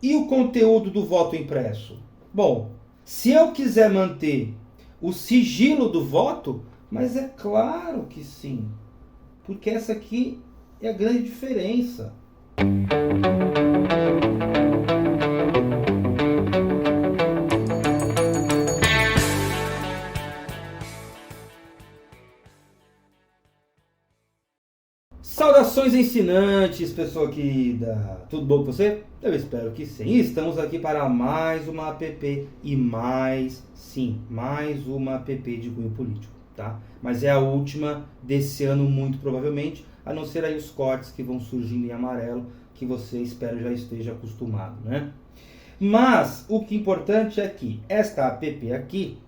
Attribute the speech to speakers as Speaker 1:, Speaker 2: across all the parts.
Speaker 1: E o conteúdo do voto impresso? Bom, se eu quiser manter o sigilo do voto, mas é claro que sim, porque essa aqui é a grande diferença. Saudações ensinantes, pessoa querida! Tudo bom com você? Eu espero que sim. Estamos aqui para mais uma app e mais uma app de cunho político, tá? Mas é a última desse ano muito provavelmente, a não ser aí os cortes que vão surgindo em amarelo, que você espero já esteja acostumado, né? Mas o que é importante é que esta app aqui,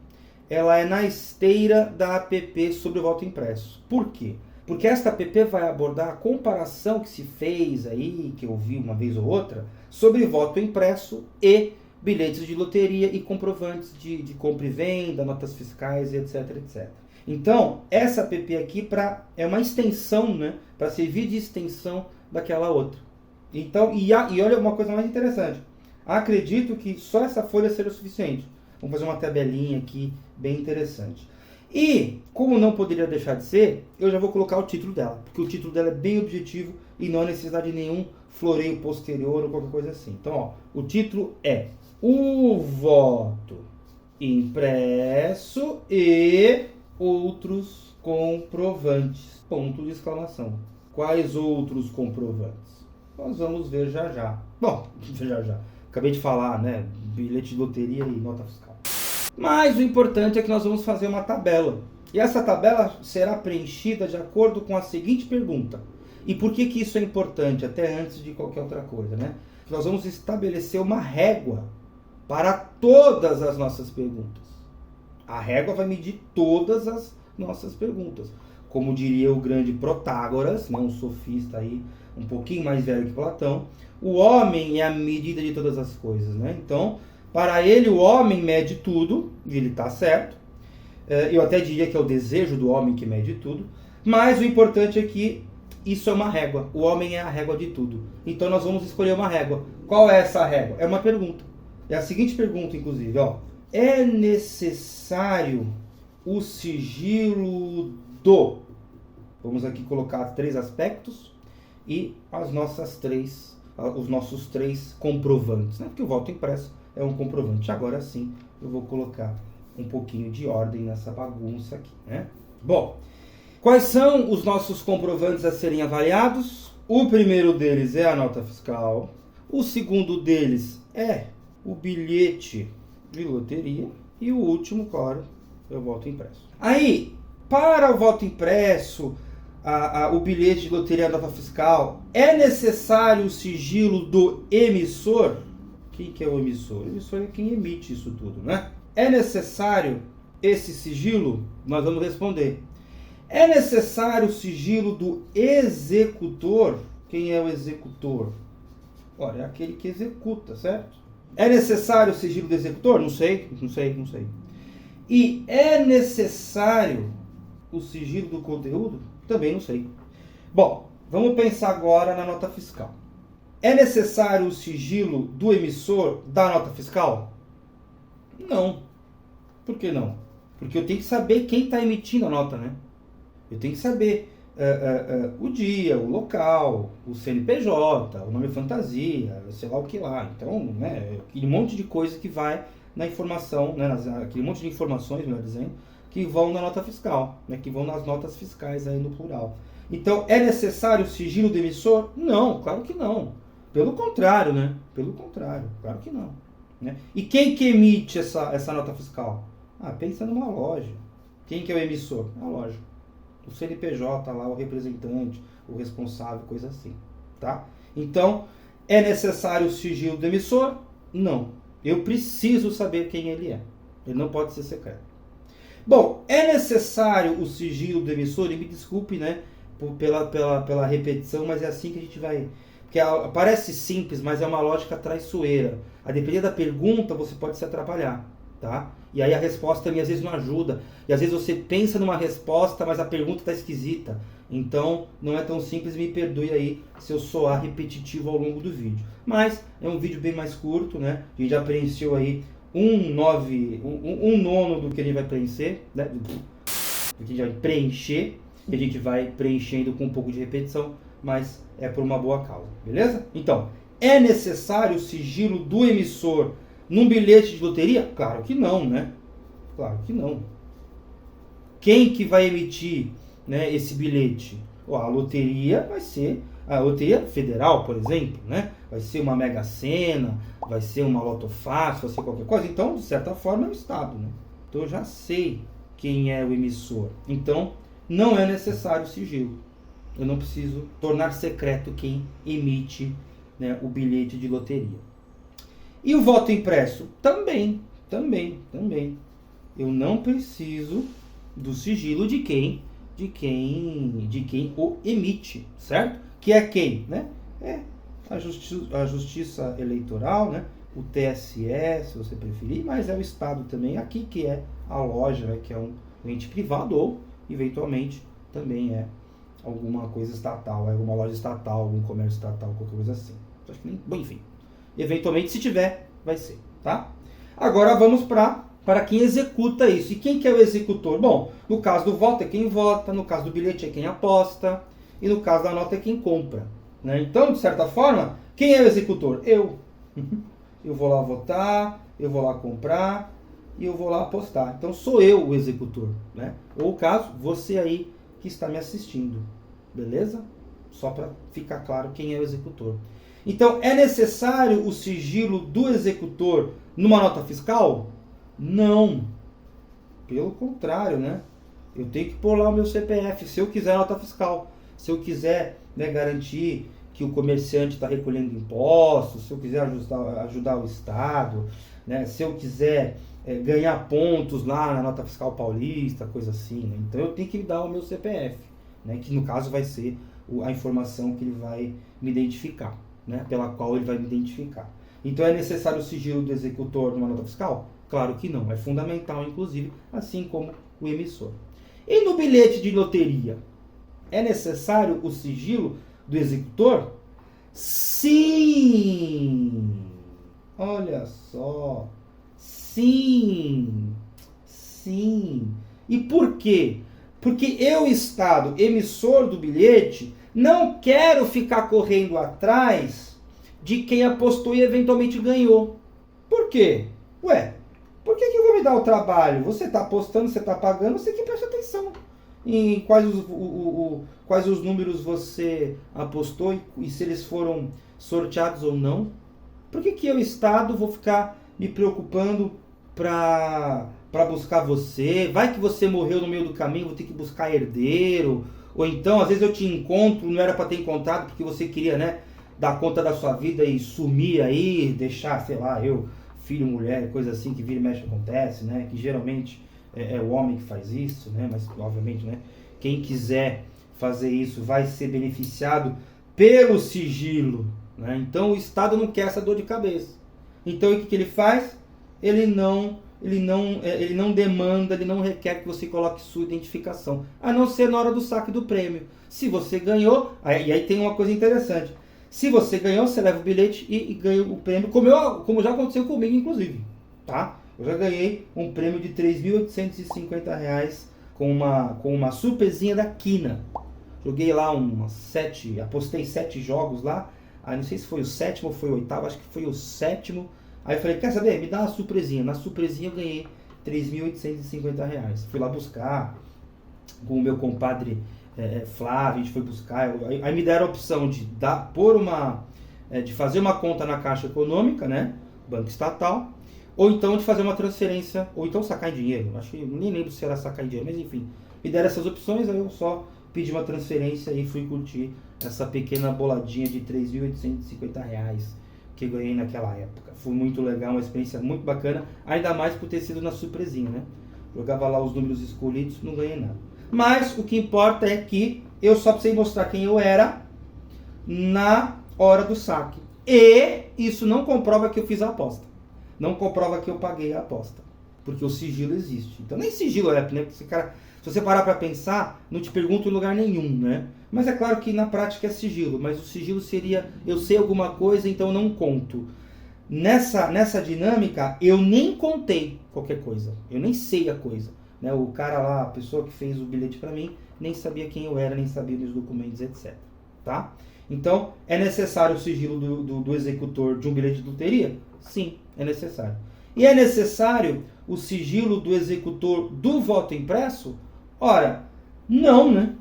Speaker 1: ela é na esteira da app sobre o voto impresso. Por quê? Porque esta app vai abordar a comparação que se fez aí, que eu vi uma vez ou outra, sobre voto impresso e bilhetes de loteria e comprovantes de compra e venda, notas fiscais, etc, etc. Então, essa app aqui é uma extensão, né, para servir de extensão daquela outra. Então, e olha uma coisa mais interessante. Acredito que só essa folha seja o suficiente. Vamos fazer uma tabelinha aqui bem interessante. E, como não poderia deixar de ser, eu já vou colocar o título dela, porque o título dela é bem objetivo e não há necessidade de nenhum floreio posterior ou qualquer coisa assim. Então, ó, o título é O Voto Impresso e Outros Comprovantes. Ponto de exclamação. Quais outros comprovantes? Nós vamos ver já já. Bom, já. Acabei de falar, né? Bilhete de loteria e nota fiscal. Mas o importante é que nós vamos fazer uma tabela. E essa tabela será preenchida de acordo com a seguinte pergunta. E por que isso é importante, até antes de qualquer outra coisa, né? Nós vamos estabelecer uma régua para todas as nossas perguntas. A régua vai medir todas as nossas perguntas. Como diria o grande Protágoras, né, um sofista aí um pouquinho mais velho que Platão, o homem é a medida de todas as coisas, né? Então, para ele, o homem mede tudo, e ele está certo. Eu até diria que é o desejo do homem que mede tudo. Mas o importante é que isso é uma régua. O homem é a régua de tudo. Então nós vamos escolher uma régua. Qual é essa régua? É uma pergunta. É a seguinte pergunta, inclusive. Ó. É necessário o sigilo do... Vamos aqui colocar 3 aspectos e os nossos 3 comprovantes. Né? Porque o voto impresso é um comprovante. Agora sim, eu vou colocar um pouquinho de ordem nessa bagunça aqui, né? Bom, quais são os nossos comprovantes a serem avaliados? O primeiro deles é a nota fiscal. O segundo deles é o bilhete de loteria. E o último, claro, é o voto impresso. Aí, para o voto impresso, o bilhete de loteria e a nota fiscal, é necessário o sigilo do emissor? Quem que é o emissor? O emissor é quem emite isso tudo, né? É necessário esse sigilo? Nós vamos responder. É necessário o sigilo do executor? Quem é o executor? Olha, é aquele que executa, certo? É necessário o sigilo do executor? Não sei. E é necessário o sigilo do conteúdo? Também não sei. Bom, vamos pensar agora na nota fiscal. É necessário o sigilo do emissor da nota fiscal? Não. Por que não? Porque eu tenho que saber quem está emitindo a nota, né? Eu tenho que saber o dia, o local, o CNPJ, o nome fantasia, sei lá o que lá. Então, né, aquele monte de coisa que vai na informação, né, aquele monte de informações, melhor dizendo, que vão na nota fiscal, né, que vão nas notas fiscais aí no plural. Então, é necessário o sigilo do emissor? Não, claro que não. Pelo contrário, né? Claro que não. Né? E quem que emite essa nota fiscal? Pensa numa loja. Quem que é o emissor? A loja. O CNPJ lá, o representante, o responsável, coisa assim. Tá? Então, é necessário o sigilo do emissor? Não. Eu preciso saber quem ele é. Ele não pode ser secreto. Bom, é necessário o sigilo do emissor? E me desculpe, né? Pela repetição, mas é assim que a gente vai... Porque parece simples, mas é uma lógica traiçoeira. A depender da pergunta, você pode se atrapalhar, tá? E aí a resposta também às vezes não ajuda. E às vezes você pensa numa resposta, mas a pergunta está esquisita. Então, não é tão simples, me perdoe aí se eu soar repetitivo ao longo do vídeo. Mas é um vídeo bem mais curto, né? A gente já preencheu aí um nono do que a gente vai preencher, né? Do que a gente vai preencher, e a gente vai preenchendo com um pouco de repetição, mas é por uma boa causa, beleza? Então, é necessário o sigilo do emissor num bilhete de loteria? Claro que não, né? Claro que não. Quem que vai emitir, né, esse bilhete? A loteria vai ser a loteria federal, por exemplo, né? Vai ser uma Mega Sena, vai ser uma Loto Fácil, vai ser qualquer coisa. Então, de certa forma, é o Estado, né? Então, eu já sei quem é o emissor. Então, não é necessário sigilo. Eu não preciso tornar secreto quem emite, né, o bilhete de loteria. E o voto impresso? Também. Eu não preciso do sigilo de quem o emite, certo? Que é quem, né? É a Justiça Eleitoral, né? O TSE, se você preferir, mas é o Estado também aqui, que é a loja, né? Que é um ente privado, ou eventualmente também é alguma coisa estatal, alguma loja estatal, algum comércio estatal, qualquer coisa assim. Acho que nem, bom, enfim, eventualmente, se tiver, vai ser, tá? Agora vamos para quem executa isso. E quem que é o executor? Bom, no caso do voto é quem vota, no caso do bilhete é quem aposta, e no caso da nota é quem compra, né? Então, de certa forma, quem é o executor? Eu. Eu vou lá votar, eu vou lá comprar e eu vou lá apostar. Então, sou eu o executor, né? Ou o caso, você aí que está me assistindo, beleza? Só para ficar claro quem é o executor. Então, é necessário o sigilo do executor numa nota fiscal? Não. Pelo contrário, né? Eu tenho que pôr lá o meu CPF, se eu quiser nota fiscal. Se eu quiser, né, garantir que o comerciante está recolhendo impostos, se eu quiser ajudar o Estado, né? Se eu quiser ganhar pontos lá na nota fiscal paulista, coisa assim, né? Então eu tenho que dar o meu CPF, né? Que no caso vai ser a informação que ele vai me identificar, né? Pela qual ele vai me identificar. Então é necessário o sigilo do executor numa nota fiscal? Claro que não, é fundamental inclusive, assim como o emissor. E no bilhete de loteria? É necessário o sigilo do executor? Sim! Olha só! Sim! E por quê? Porque eu, Estado, emissor do bilhete, não quero ficar correndo atrás de quem apostou e eventualmente ganhou. Por quê? Ué, por que eu vou me dar o trabalho? Você está apostando, você está pagando, você que presta atenção em quais os números você apostou e se eles foram sorteados ou não. Por que eu, Estado, vou ficar me preocupando para buscar você? Vai que você morreu no meio do caminho, vou ter que buscar herdeiro. Ou então, às vezes eu te encontro, não era para ter encontrado porque você queria, né, dar conta da sua vida e sumir aí, deixar, sei lá, filho, mulher, coisa assim que vira e mexe acontece, né? Que geralmente é o homem que faz isso, né? Mas obviamente, né? Quem quiser fazer isso vai ser beneficiado pelo sigilo, né? Então o Estado não quer essa dor de cabeça. Então o que ele faz? Ele não demanda, ele não requer que você coloque sua identificação, a não ser na hora do saque do prêmio. Se você ganhou, e aí tem uma coisa interessante. Se você ganhou, você leva o bilhete e ganha o prêmio, como já aconteceu comigo, inclusive, tá? Eu já ganhei um prêmio de R$ 3.850 com uma surpresinha da Quina. Joguei lá apostei 7 jogos lá, aí não sei se foi o 7º ou foi o 8º, acho que foi o 7º. Aí eu falei, quer saber, me dá uma surpresinha. Na surpresinha eu ganhei R$ 3.850. Fui lá buscar com o meu compadre Flávio, a gente foi buscar, aí me deram a opção de de fazer uma conta na Caixa Econômica, né, Banco Estatal, ou então de fazer uma transferência, ou então sacar em dinheiro. Acho que nem lembro se era sacar em dinheiro, mas enfim, me deram essas opções, aí eu só pedi uma transferência e fui curtir essa pequena boladinha de R$ 3.850 que eu ganhei naquela época. Foi muito legal, uma experiência muito bacana, ainda mais por ter sido na surpresinha, né? Jogava lá os números escolhidos, não ganhei nada. Mas o que importa é que eu só precisei mostrar quem eu era na hora do saque. E isso não comprova que eu fiz a aposta. Não comprova que eu paguei a aposta. Porque o sigilo existe. Então nem sigilo é, né? Porque Se você parar para pensar, não te pergunto em lugar nenhum, né? Mas é claro que na prática é sigilo, mas o sigilo seria, eu sei alguma coisa, então eu não conto. Nessa dinâmica, eu nem contei qualquer coisa, eu nem sei a coisa. Né? O cara lá, a pessoa que fez o bilhete para mim, nem sabia quem eu era, nem sabia dos documentos, etc. Tá? Então, é necessário o sigilo do executor de um bilhete de loteria? Sim, é necessário. E é necessário o sigilo do executor do voto impresso? Ora, não, né?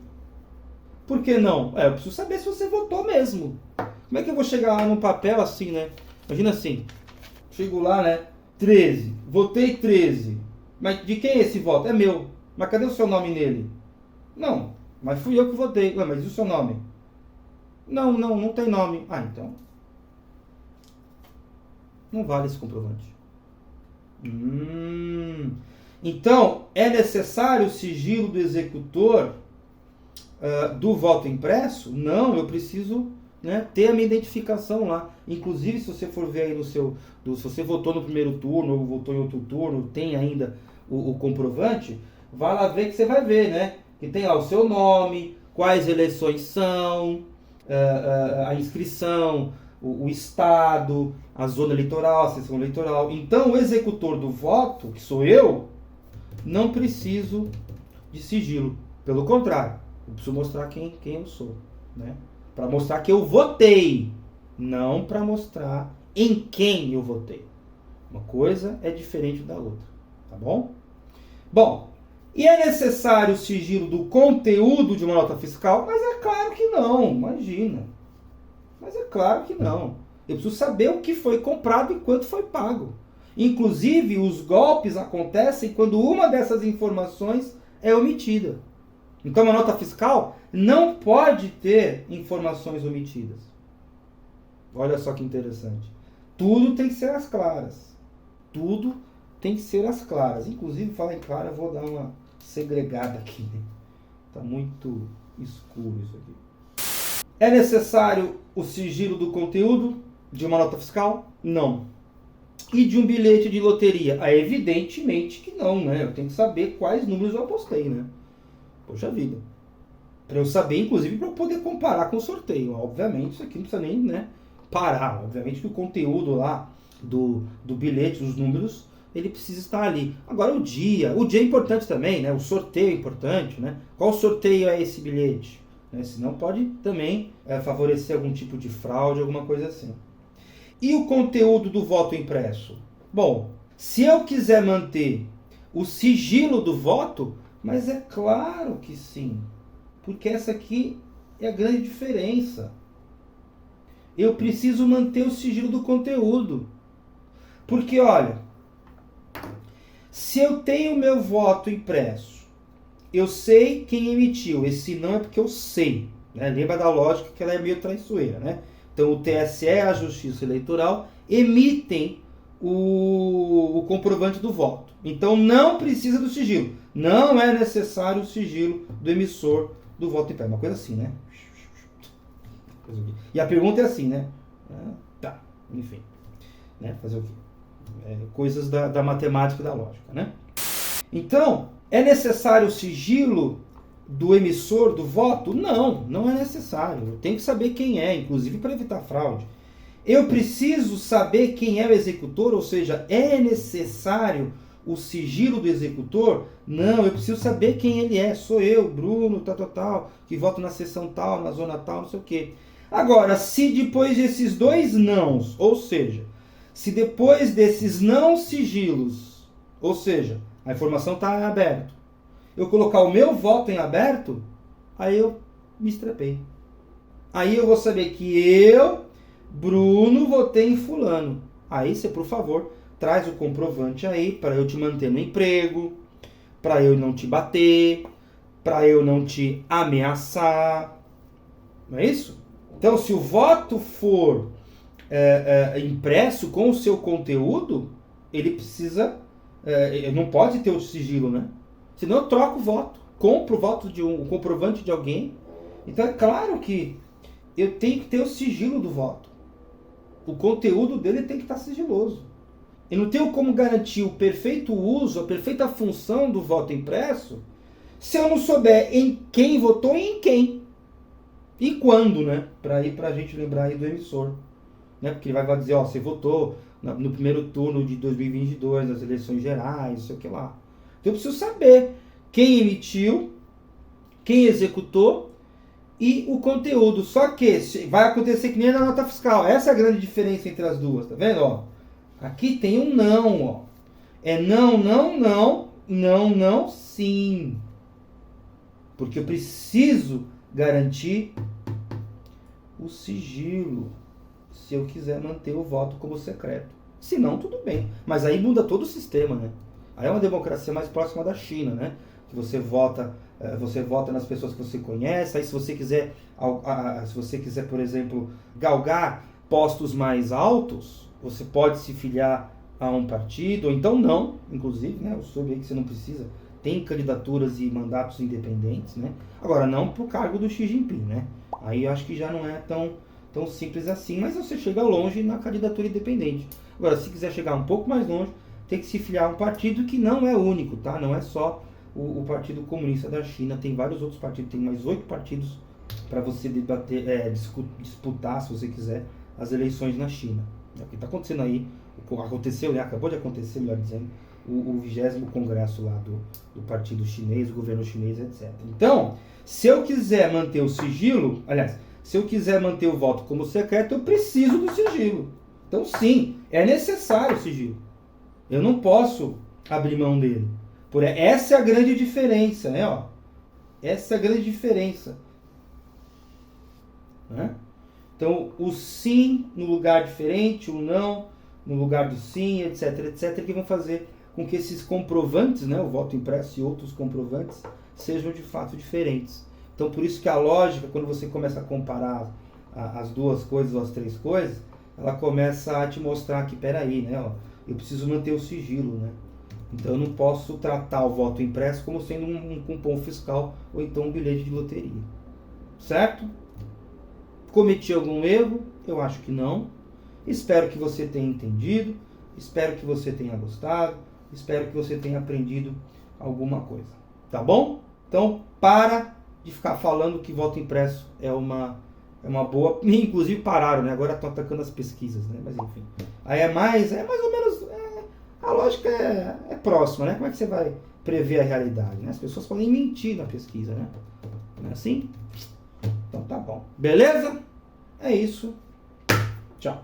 Speaker 1: Por que não? Eu preciso saber se você votou mesmo. Como é que eu vou chegar lá no papel assim, né? Imagina assim, chego lá, né? 13, votei 13. Mas de quem é esse voto? É meu. Mas cadê o seu nome nele? Não, mas fui eu que votei. Ué, mas e o seu nome? Não tem nome. Ah, então. Não vale esse comprovante. Então, é necessário o sigilo do executor do voto impresso? Não, eu preciso, né, ter a minha identificação lá. Inclusive, se você for ver aí no seu... se você votou no primeiro turno ou votou em outro turno, tem ainda o comprovante, vai lá ver que você vai ver, né? Que tem lá o seu nome, quais eleições são, a inscrição, o estado, a zona eleitoral, a seção eleitoral. Então, o executor do voto, que sou eu, não preciso de sigilo. Pelo contrário, eu preciso mostrar quem eu sou, né? Para mostrar que eu votei, não para mostrar em quem eu votei. Uma coisa é diferente da outra, tá bom? Bom, e é necessário o sigilo do conteúdo de uma nota fiscal? Mas é claro que não, imagina. Mas é claro que não. Eu preciso saber o que foi comprado e quanto foi pago. Inclusive, os golpes acontecem quando uma dessas informações é omitida. Então, uma nota fiscal não pode ter informações omitidas. Olha só que interessante. Tudo tem que ser às claras. Tudo tem que ser às claras. Inclusive, falar em clara, eu vou dar uma segregada aqui. Está muito escuro isso aqui. É necessário o sigilo do conteúdo de uma nota fiscal? Não. E de um bilhete de loteria? Evidentemente que não, né? Eu tenho que saber quais números eu apostei, né? Poxa vida. Para eu saber, inclusive, para eu poder comparar com o sorteio. Obviamente, isso aqui não precisa nem, né, parar. Obviamente que o conteúdo lá do bilhete, os números, ele precisa estar ali. Agora, o dia é importante também, né? O sorteio é importante, né? Qual sorteio é esse bilhete? Né? Senão pode também favorecer algum tipo de fraude, alguma coisa assim. E o conteúdo do voto impresso? Bom, se eu quiser manter o sigilo do voto, mas é claro que sim, porque essa aqui é a grande diferença. Eu preciso manter o sigilo do conteúdo. Porque, olha, se eu tenho meu voto impresso, eu sei quem emitiu. Esse não é porque eu sei. Né? Lembra da lógica que ela é meio traiçoeira, né? Então, o TSE, a Justiça Eleitoral, emitem o comprovante do voto. Então, não precisa do sigilo. Não é necessário o sigilo do emissor do voto impresso. Uma coisa assim, né? E a pergunta é assim, né? Tá, enfim. Né? Fazer o quê? Coisas da matemática e da lógica, né? Então, é necessário o sigilo do emissor do voto? Não é necessário. Eu tenho que saber quem é, inclusive para evitar fraude. Eu preciso saber quem é o executor, ou seja, é necessário o sigilo do executor? Não, eu preciso saber quem ele é. Sou eu, Bruno, tal, que voto na seção tal, na zona tal, não sei o quê. Agora, se depois desses dois nãos, ou seja, se depois desses não sigilos, ou seja, a informação está em aberto, eu colocar o meu voto em aberto, aí eu me estrepei. Aí eu vou saber que eu, Bruno, votei em fulano. Aí você, por favor, traz o comprovante aí para eu te manter no emprego, para eu não te bater, para eu não te ameaçar. Não é isso? Então, se o voto for impresso com o seu conteúdo, ele precisa... não pode ter o sigilo, né? Senão eu troco o voto, compro o voto o comprovante de alguém. Então é claro que eu tenho que ter o sigilo do voto. O conteúdo dele tem que estar sigiloso. Eu não tenho como garantir o perfeito uso, a perfeita função do voto impresso, se eu não souber em quem votou e em quem. E quando, né? Para ir pra gente lembrar aí do emissor. Né? Porque ele vai dizer, ó, você votou no primeiro turno de 2022, nas eleições gerais, não sei o que lá. Então eu preciso saber quem emitiu, quem executou e o conteúdo. Só que vai acontecer que nem na nota fiscal. Essa é a grande diferença entre as duas, tá vendo? Ó, aqui tem um não, ó. É não, não, não, não, não, sim. Porque eu preciso garantir o sigilo se eu quiser manter o voto como secreto. Se não, tudo bem. Mas aí muda todo o sistema, né? Aí é uma democracia mais próxima da China, né? Que você vota nas pessoas que você conhece. Aí se você quiser, por exemplo, galgar postos mais altos, você pode se filiar a um partido, ou então não, inclusive, né? Eu soube aí que você não precisa. Tem candidaturas e mandatos independentes, né? Agora, não para o cargo do Xi Jinping, né? Aí eu acho que já não é tão simples assim, mas você chega longe na candidatura independente. Agora, se quiser chegar um pouco mais longe, tem que se filiar a um partido que não é único, tá? Não é só o Partido Comunista da China, tem vários outros partidos, tem mais 8 partidos para você disputar, se você quiser, as eleições na China. É o que está acontecendo aí, aconteceu, né? Acabou de acontecer, melhor dizendo, o 20º congresso lá do partido chinês, do governo chinês, etc. Então, se eu quiser manter o sigilo, aliás, se eu quiser manter o voto como secreto, eu preciso do sigilo. Então, sim, é necessário o sigilo. Eu não posso abrir mão dele. Essa é a grande diferença, né? Ó, essa é a grande diferença. Né? Então, o sim no lugar diferente, o não no lugar do sim, etc, etc, que vão fazer com que esses comprovantes, né, o voto impresso e outros comprovantes, sejam de fato diferentes. Então, por isso que a lógica, quando você começa a comparar as duas coisas ou as três coisas, ela começa a te mostrar que, peraí, né, ó, eu preciso manter o sigilo, né? Então, eu não posso tratar o voto impresso como sendo um cupom fiscal ou então um bilhete de loteria. Certo? Cometi algum erro? Eu acho que não. Espero que você tenha entendido. Espero que você tenha gostado. Espero que você tenha aprendido alguma coisa. Tá bom? Então, para de ficar falando que voto impresso é uma boa... Inclusive pararam, né? Agora estão atacando as pesquisas, né? Mas enfim. Aí é mais ou menos... a lógica é próxima, né? Como é que você vai prever a realidade, né? As pessoas podem mentir na pesquisa, né? Não é assim? Então tá bom. Beleza? É isso. Tchau.